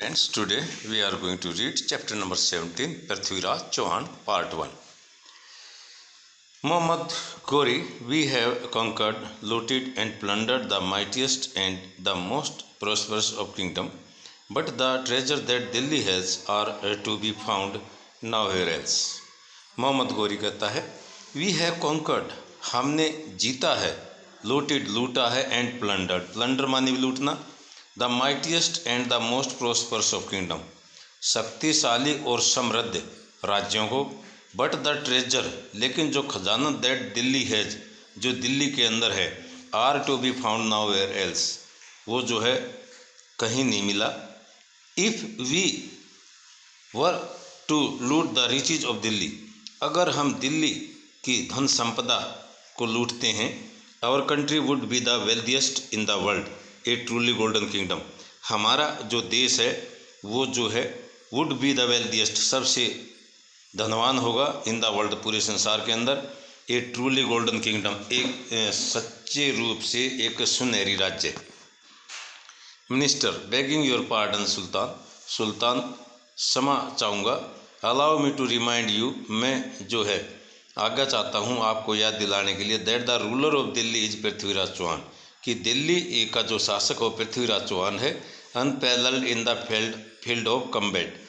friends, today we are going to read chapter number 17, Prithviraj Chauhan, part 1. Muhammad Ghori, we have conquered, looted and plundered the mightiest and the most prosperous of kingdom, but the treasure that Delhi has are to be found nowhere else. Mohammad Ghori कहता है, we have conquered, हमने जीता है, looted लूटा है, and plundered, plunder माने भी लूटना, the mightiest and the most prosperous of kingdom, शक्तिशाली और समृद्ध राज्यों को, बट द ट्रेजर, लेकिन जो खजाना दैट दिल्ली हैज, जो दिल्ली के अंदर है, are to be found nowhere else, वो जो है कहीं नहीं मिला. If we were to loot the riches of Delhi, अगर हम दिल्ली की धन संपदा को लूटते हैं, our country would be the wealthiest in the world, a truly golden kingdom, हमारा जो देश है वो जो है वुड बी द वेल्थिएस्ट, सबसे धनवान होगा, इन द वर्ल्ड, पूरे संसार के अंदर, ए ट्रूली गोल्डन किंगडम, एक सच्चे रूप से एक सुनहरी राज्य. मिनिस्टर, बेगिंग योर पार्डन सुल्तान, सुल्तान क्षमा चाहूँगा, allow me to remind you, मैं जो है आज्ञा चाहता हूँ आपको याद दिलाने के लिए, that the ruler of Delhi is Prithviraj Chauhan, कि दिल्ली का जो शासक हो पृथ्वीराज चौहान है, unparalleled in the field of combat,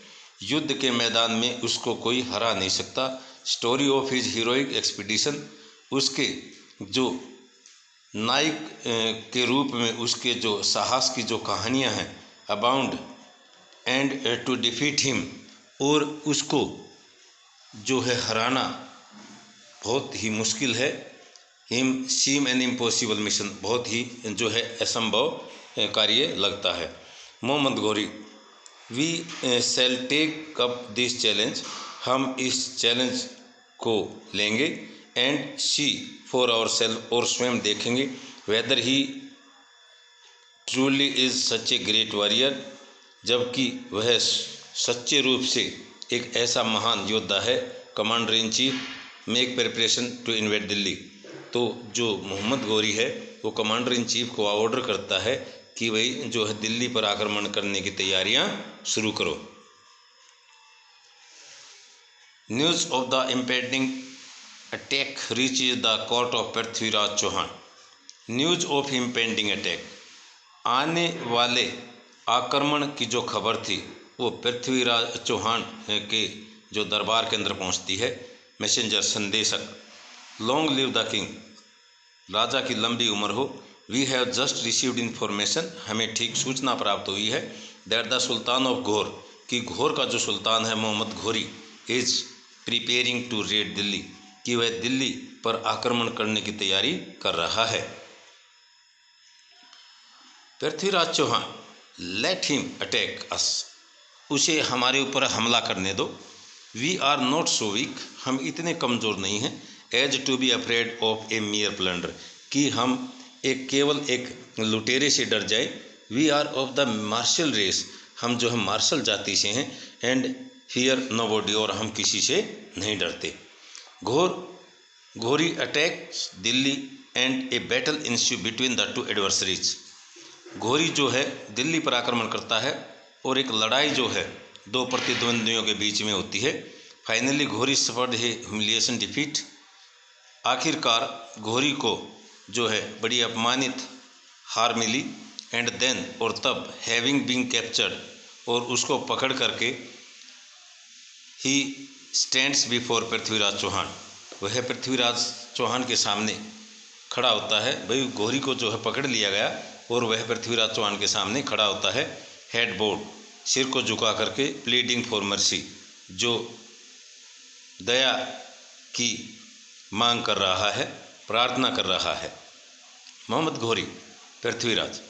युद्ध के मैदान में उसको कोई हरा नहीं सकता. Story of his heroic expedition, उसके जो नायक के रूप में उसके जो साहस की जो कहानियाँ हैं, abound, and to defeat him, और उसको जो है हराना बहुत ही मुश्किल है. Him seem an impossible mission, बहुत ही जो है असंभव कार्य लगता है. Mohammad Ghori, we shall take up this challenge, हम इस चैलेंज को लेंगे, and see for our self, और स्वयं देखेंगे, whether he truly is such a great warrior, जबकि वह सच्चे रूप से एक ऐसा महान योद्धा है. Commander in chief, make preparation to invade Delhi, तो जो मोहम्मद घोरी है वो कमांडर इन चीफ को ऑर्डर करता है कि भाई जो है दिल्ली पर आक्रमण करने की तैयारियां शुरू करो. News of the impending attack reaches the court of Prithviraj Chauhan, news of impending attack, आने वाले आक्रमण की जो खबर थी वो पृथ्वीराज चौहान के जो दरबार के अंदर पहुंचती है. मैसेंजर, संदेशक, लॉन्ग लिव द किंग, राजा की लंबी उम्र हो. We have just received information, हमें ठीक सूचना प्राप्त हुई है, दैट द सुल्तान ऑफ घोर, कि घोर का जो सुल्तान है Mohammad Ghori, is preparing to raid Delhi, कि वह दिल्ली पर आक्रमण करने की तैयारी कर रहा है. Prithviraj Chauhan, let him attack us, उसे हमारे ऊपर हमला करने दो. We are not so weak, हम इतने कमज़ोर नहीं हैं, as to be afraid of a mere plunder, कि हम केवल एक लुटेरे से डर जाए. We are of the martial race, हम जो है मार्शल जाति से हैं, एंड फियर नो बॉडी, और हम किसी से नहीं डरते. Ghori attacks Delhi and a battle ensues between the two adversaries, Ghori जो है दिल्ली पर आक्रमण करता है और एक लड़ाई जो है दो प्रतिद्वंदियों के बीच में होती है. फाइनली घोरी सफर्ड है ह्यूमिलिएशन डिफीट, आखिरकार घोरी को जो है बड़ी अपमानित हार मिली. एंड देन, और तब, हैविंग बीन कैप्चर्ड, और उसको पकड़ करके, he stands before Prithviraj Chauhan, वह पृथ्वीराज चौहान के सामने खड़ा होता है. भाई घोरी को जो है पकड़ लिया गया और वह पृथ्वीराज चौहान के सामने खड़ा होता है, हेड बोर्ड, सिर को झुका करके, प्लीडिंग फॉर मर्सी, जो दया की मांग कर रहा है, प्रार्थना कर रहा है. मोहम्मद घोरी, पृथ्वीराज,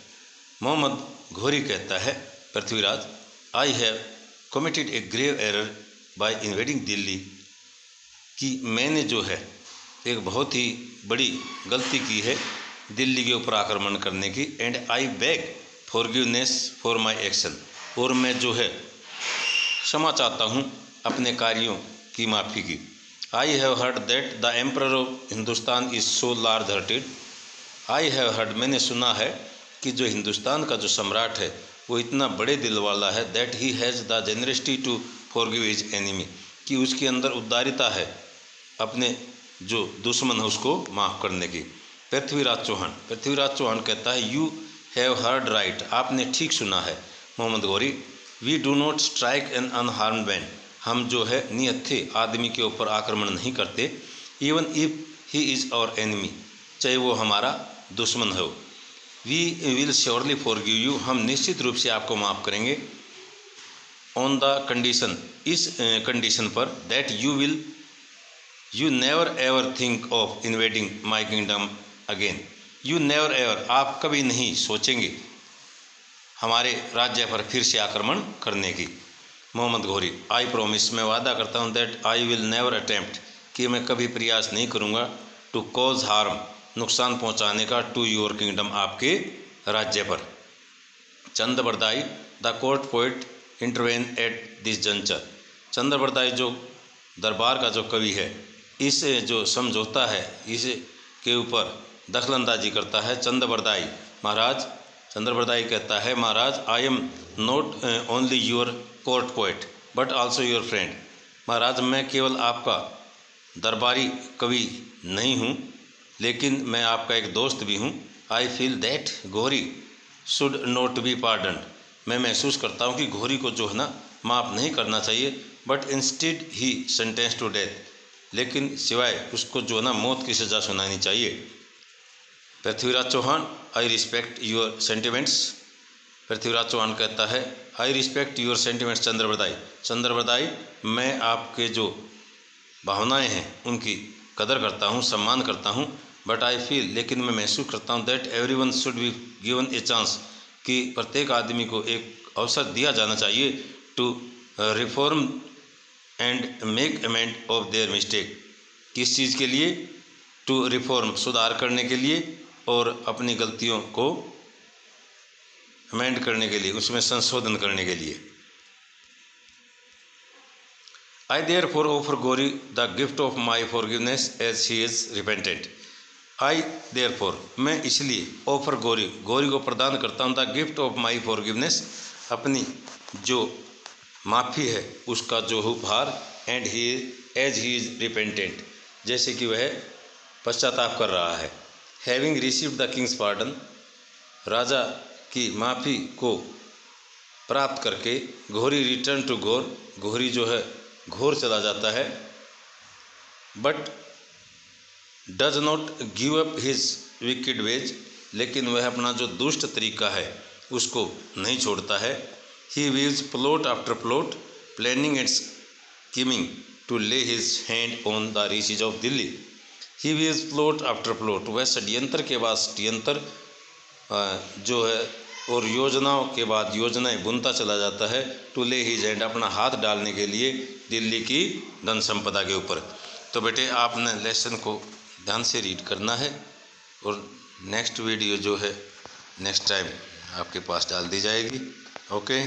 मोहम्मद घोरी कहता है, Prithviraj, I have committed a grave error by invading Delhi, कि मैंने जो है एक बहुत ही बड़ी गलती की है दिल्ली के ऊपर आक्रमण करने की. And I beg forgiveness for my action, और मैं जो है क्षमा चाहता हूँ अपने कार्यों की माफ़ी की. I have heard that the emperor of Hindustan is so large hearted, I have heard, मैंने सुना है कि जो हिंदुस्तान का जो सम्राट है वो इतना बड़े दिल वाला है, that he has the generosity to forgive his enemy, कि उसके अंदर उदारता है अपने जो दुश्मन है उसको माफ़ करने की। पृथ्वीराज चौहान कहता है, यू हैव हर्ड राइट, आपने ठीक सुना है Mohammad Ghori. We do not strike an unharmed man, हम जो है निहत्थे आदमी के ऊपर आक्रमण नहीं करते। Even if he is our enemy, चाहे वो हमारा दुश्मन हो। We will surely forgive you, हम निश्चित रूप से आपको माफ़ करेंगे। ऑन द कंडीशन, इस कंडीशन पर, that you never ever think of invading my kingdom again. You never ever, आप कभी नहीं सोचेंगे हमारे राज्य पर फिर से आक्रमण करने की। मोहम्मद गौरी, आई प्रॉमिस, मैं वादा करता हूँ, that I will never attempt, कि मैं कभी प्रयास नहीं करूँगा, टू कॉज हार्म, नुकसान पहुँचाने का, टू योर किंगडम, आपके राज्य पर। Chand Bardai, the court poet, intervene at this juncture. Chand Bardai जो दरबार का जो कवि है, इस जो समझौता है इसके ऊपर दखलंदाजी करता है। चंद्रबरदाई कहता है, Maharaj, I am not only your court poet but also your friend. Maharaj, मैं केवल आपका दरबारी कवि नहीं हूँ, लेकिन मैं आपका एक दोस्त भी हूँ। I feel that Ghori should not be pardon, मैं महसूस करता हूँ कि घोरी को जो है ना माफ़ नहीं करना चाहिए, but instead he sentence to death, लेकिन सिवाय उसको जो है ना मौत की सज़ा सुनानी चाहिए। Prithviraj Chauhan, I respect your sentiments. Prithviraj Chauhan कहता है, I respect your sentiments Chandbardai, मैं आपके जो भावनाएं हैं उनकी कदर करता हूँ, सम्मान करता हूँ। बट आई फील, लेकिन मैं महसूस करता हूँ, that everyone should be given a chance, कि प्रत्येक आदमी को एक अवसर दिया जाना चाहिए, to reform and make amend of their mistake. किस चीज़ के लिए? टू रिफॉर्म, सुधार करने के लिए, और अपनी गलतियों को अमेंड करने के लिए, उसमें संशोधन करने के लिए। I therefore offer Ghori the gift of my forgiveness as he is repentant. I therefore, मैं इसलिए, ऑफर गौरी को प्रदान करता हूँ, the gift of my forgiveness, अपनी जो माफ़ी है उसका जो उपहार, and he as he is repentant, जैसे कि वह पश्चाताप कर रहा है। Having received the king's pardon, राजा की माफ़ी को प्राप्त करके, घोरी रिटर्न टू घोर, घोरी जो है घोर चला जाता है। But does not give up his wicked ways, लेकिन वह अपना जो दुष्ट तरीका है उसको नहीं छोड़ता है। He weaves plot after plot, planning and scheming to lay his hand on the riches of Delhi. He weaves plot after plot, वह षड्यंत्र के बाद षड्यंत्र जो है और योजनाओं के बाद योजनाएं बुनता चला जाता है, टू ले हिज हैंड, अपना हाथ डालने के लिए दिल्ली की धन संपदा के ऊपर। तो बेटे आपने लेसन को ध्यान से रीड करना है, और नेक्स्ट वीडियो जो है नेक्स्ट टाइम आपके पास डाल दी जाएगी। ओके।